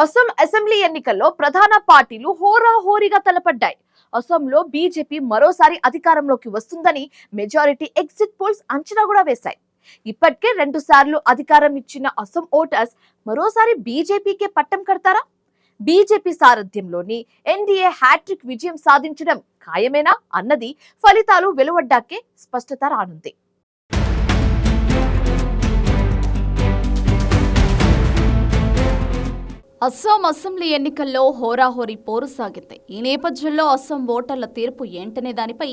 Assam assembly ఎన్నికల్లో ప్రధాన పార్టీలు హోరాహోరీగా తలపడ్డాయి. అసోంలో బీజేపీ మరోసారి అధికారంలోకి వస్తుందని మెజారిటీ ఎగ్జిట్ పోల్స్ అంచనా కూడా వేశాయి. ఇప్పటికే 2 సార్లు అధికారం ఇచ్చిన అసోం ఓటర్స్ మరోసారి బీజేపీకే పట్టం కడతారా? బీజేపీ సారథ్యంలోని ఎన్డీఏ హ్యాట్రిక్ విజయం సాధించడం ఖాయమేనా అన్నది ఫలితాలు వెలువడ్డాకే స్పష్టత రానుంది. అస్సాం అసెంబ్లీ ఎన్నికల్లో హోరాహోరీ పోరు సాగింది. ఈ నేపథ్యంలో అస్సాం ఓటర్ల తీర్పు ఏంటనే దానిపై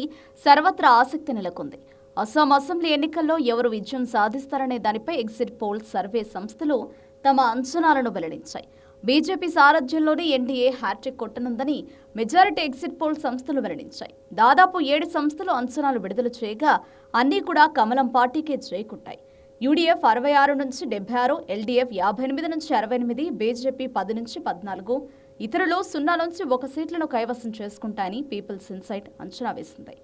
సర్వత్రా ఆసక్తి నెలకొంది. అస్సాం అసెంబ్లీ ఎన్నికల్లో ఎవరు విజయం సాధిస్తారనే దానిపై ఎగ్జిట్ పోల్ సర్వే సంస్థలు తమ అంచనాలను వెల్లడించాయి. బీజేపీ సారథ్యంలోని ఎన్డీఏ హ్యాట్రిక్ కొట్టనుందని మెజారిటీ ఎగ్జిట్ పోల్ సంస్థలు వెల్లడించాయి. దాదాపు 7 సంస్థలు అంచనాలు విడుదల చేయగా అన్నీ కూడా కమలం పార్టీకే చేకూట్టాయి. యూడీఎఫ్ 66 నుంచి 76, ఎల్డీఎఫ్ 58 నుంచి 68, బీజేపీ 10 నుంచి 14, ఇతరులు 0 నుంచి 1 సీట్లను కైవసం చేసుకుంటాయని పీపుల్స్ ఇన్సైట్ అంచనా వేసింది.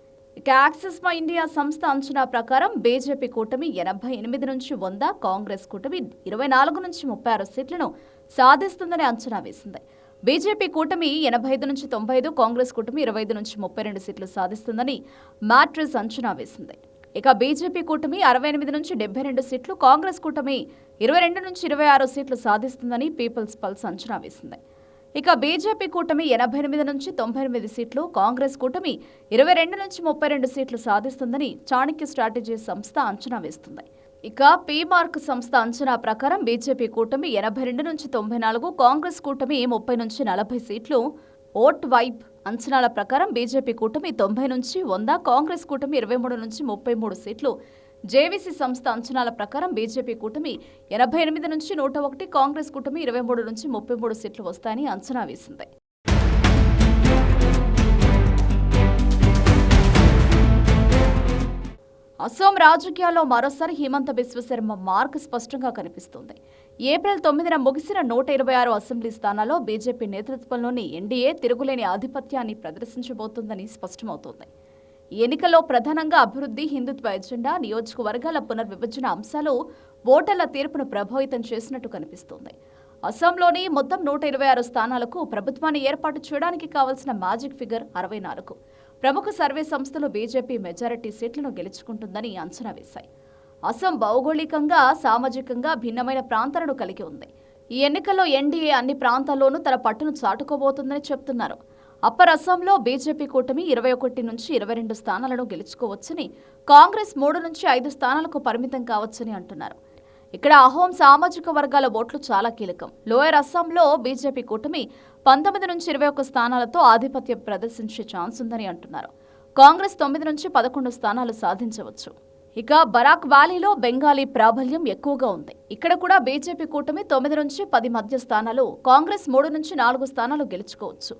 ఇక యాక్సిస్ మై ఇండియా సంస్థ అంచనా ప్రకారం బీజేపీ కూటమి 88 నుంచి 100, కాంగ్రెస్ కూటమి 24 నుంచి 36 సీట్లను సాధిస్తుందని అంచనా వేసింది. బీజేపీ కూటమి 85 నుంచి 95, కాంగ్రెస్ కూటమి 25 నుంచి 32 సీట్లు సాధిస్తుందని మ్యాట్రిస్ అంచనా వేసింది. ఇక బీజేపీ కూటమి 68 నుంచి 72 సీట్లు, కాంగ్రెస్ కూటమి 22 నుంచి 26 సీట్లు సాధిస్తుందని పీపుల్స్ పల్స్ అంచనా వేసింది. ఇక బీజేపీ కూటమి 88 నుంచి 98 సీట్లు, కాంగ్రెస్ కూటమి 22 నుంచి 32 సీట్లు సాధిస్తుందని చాణక్య స్ట్రాటజీ సంస్థ అంచనా వేస్తుంది. ఇక పీమార్క్ సంస్థ అంచనా ప్రకారం బీజేపీ కూటమి 82 నుంచి 94, కాంగ్రెస్ కూటమి 30 నుంచి 40 సీట్లు, ఓట్ వైబ్ అంచనాల ప్రకారం బీజేపీ కూటమి 90 నుంచి 100, కాంగ్రెస్ కూటమి 23 నుంచి 33 సీట్లు, జేవీసీ సంస్థ అంచనాల ప్రకారం బీజేపీ కూటమి 88 నుంచి 101, కాంగ్రెస్ కూటమి 23 నుంచి 33 సీట్లు వస్తాయని అంచనా వేసింది. అసోం రాజకీయాల్లో మరోసారి హిమంత బిశ్వశర్మ మార్క్ స్పష్టంగా కనిపిస్తోంది. ఏప్రిల్ 9న ముగిసిన 126 అసెంబ్లీ స్థానాల్లో బీజేపీ నేతృత్వంలోని ఎన్డీఏ తిరుగులేని ఆధిపత్యాన్ని ప్రదర్శించబోతోందని స్పష్టమవుతోంది. ఈ ఎన్నికల్లో ప్రధానంగా అభివృద్ధి, హిందుత్వ ఎజెండా, నియోజకవర్గాల పునర్విభజన అంశాలు ఓటర్ల తీర్పును ప్రభావితం చేసినట్టు కనిపిస్తోంది. అస్సాంలోని మొత్తం 126 స్థానాలకు ప్రభుత్వాన్ని ఏర్పాటు చేయడానికి కావాల్సిన మ్యాజిక్ ఫిగర్ 64. ప్రముఖ సర్వే సంస్థలు బీజేపీ మెజారిటీ సీట్లను గెలుచుకుంటుందని అంచనా వేశాయి. అస్సాం భౌగోళికంగా, సామాజికంగా భిన్నమైన ప్రాంతాలను కలిగి ఉంది. ఈ ఎన్నికల్లో ఎన్డీఏ అన్ని ప్రాంతాల్లోనూ తన పట్టును చాటుకోబోతుందని చెబుతున్నారు. అప్పర్ అస్సాంలో బీజేపీ కూటమి 21 నుంచి 22 స్థానాలను గెలుచుకోవచ్చని, కాంగ్రెస్ 3 నుంచి 5 స్థానాలకు పరిమితం కావచ్చని అంటున్నారు. ఇక్కడ అహోం సామాజిక వర్గాల ఓట్లు చాలా కీలకం. లోయర్ అస్సాంలో బీజేపీ కూటమి 19 నుంచి 21 స్థానాలతో ఆధిపత్యం ప్రదర్శించే ఛాన్స్ ఉందని అంటున్నారు. కాంగ్రెస్ 9 నుంచి 11 స్థానాలు సాధించవచ్చు. ఇక బరాక్ వ్యాలీలో బెంగాలీ ప్రాబల్యం ఎక్కువగా ఉంది. ఇక్కడ కూడా బీజేపీ కూటమి 9 నుంచి 10 మధ్య స్థానాలు, కాంగ్రెస్ 3 నుంచి 4 స్థానాలు గెలుచుకోవచ్చు.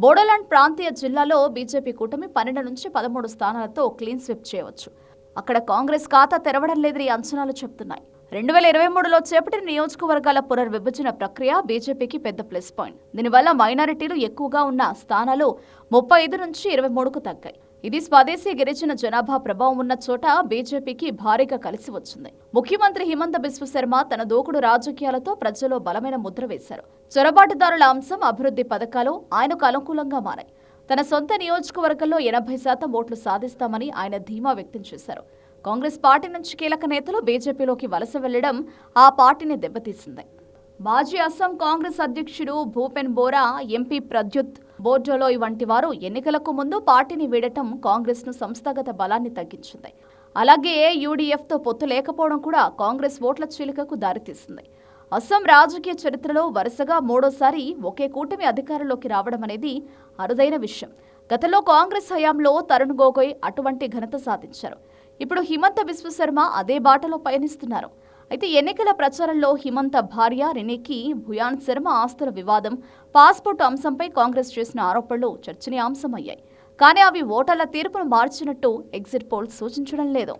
బోడోలాండ్ ప్రాంతీయ జిల్లాలో బీజేపీ కూటమి 12 నుంచి 13 స్థానాలతో క్లీన్ స్విప్ చేయవచ్చు. అక్కడ కాంగ్రెస్ ఖాతా తెరవడం లేదని అంచనాలు చెబుతున్నాయి. 2023లో చేపట్టిన నియోజకవర్గాల పునర్విభజన ప్రక్రియ బీజేపీకి పెద్ద ప్లస్ పాయింట్. దీనివల్ల మైనారిటీలు ఎక్కువగా ఉన్న స్థానాలు 35 నుంచి 23కు తగ్గాయి. ఇది స్వదేశీ గిరిజన జనాభా ప్రభావం ఉన్న చోట బీజేపీకి భారీగా కలిసి వచ్చింది. ముఖ్యమంత్రి హిమంత బిశ్వశర్మ తన దూకుడు రాజకీయాలతో ప్రజల్లో బలమైన ముద్ర వేశారు. చొరబాటుదారుల అంశం, అభివృద్ధి పథకాలు ఆయనకు అనుకూలంగా మారాయి. తన సొంత నియోజకవర్గంలో 80% ఓట్లు సాధిస్తామని ఆయన ధీమా వ్యక్తం చేశారు. కాంగ్రెస్ పార్టీ నుంచి కీలక నేతలు బీజేపీలోకి వలస వెళ్లడం ఆ పార్టీని దెబ్బతీసింది. మాజీ అస్సాం కాంగ్రెస్ అధ్యక్షుడు భూపెన్ బోరా, ఎంపీ ప్రద్యుత్ బోర్డోలోయ్ వంటి వారు ఎన్నికలకు ముందు పార్టీని వీడటం కాంగ్రెస్ను సంస్థాగత బలాన్ని తగ్గించింది. అలాగే యూడీఎఫ్తో పొత్తు లేకపోవడం కూడా కాంగ్రెస్ ఓట్ల చీలికకు దారితీసింది. అస్సాం రాజకీయ చరిత్రలో వరుసగా 3వసారి ఒకే కూటమి అధికారంలోకి రావడం అనేది అరుదైన విషయం. గతంలో కాంగ్రెస్ హయాంలో తరుణ్ గొగోయ్ అటువంటి ఘనత సాధించారు. ఇప్పుడు హిమంత బిశ్వశర్మ అదే బాటలో పయనిస్తున్నారు. అయితే ఎన్నికల ప్రచారంలో హిమంత భార్య రినికి భుయాన్ శర్మ ఆస్తుల వివాదం, పాస్పోర్టు అంశంపై కాంగ్రెస్ చేసిన ఆరోపణలు చర్చనీయాంశమయ్యాయి. కానీ అవి ఓటర్ల తీర్పును మార్చినట్టు ఎగ్జిట్ పోల్స్ సూచించడం లేదు.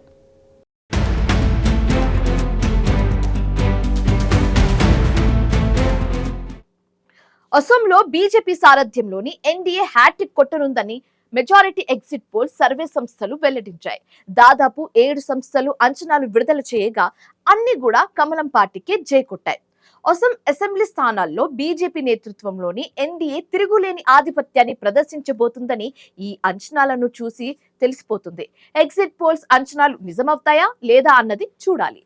అసోంలో బీజేపీ సారథ్యంలోని ఎన్డీఏ హ్యాట్రిక్ కొట్టనుందని మెజారిటీ ఎగ్జిట్ పోల్ సర్వే సంస్థలు వెల్లడించాయి. దాదాపు 7 సంస్థలు అంచనాలు విడుదల చేయగా అన్ని కూడా కమలం పార్టీకే జై కొట్టాయి. అసోం అసెంబ్లీ స్థానాల్లో బీజేపీ నేతృత్వంలోని ఎన్డీఏ తిరుగులేని ఆధిపత్యాన్ని ప్రదర్శించబోతుందని ఈ అంచనాలను చూసి తెలిసిపోతుంది. ఎగ్జిట్ పోల్స్ అంచనాలు నిజమవుతాయా లేదా అన్నది చూడాలి.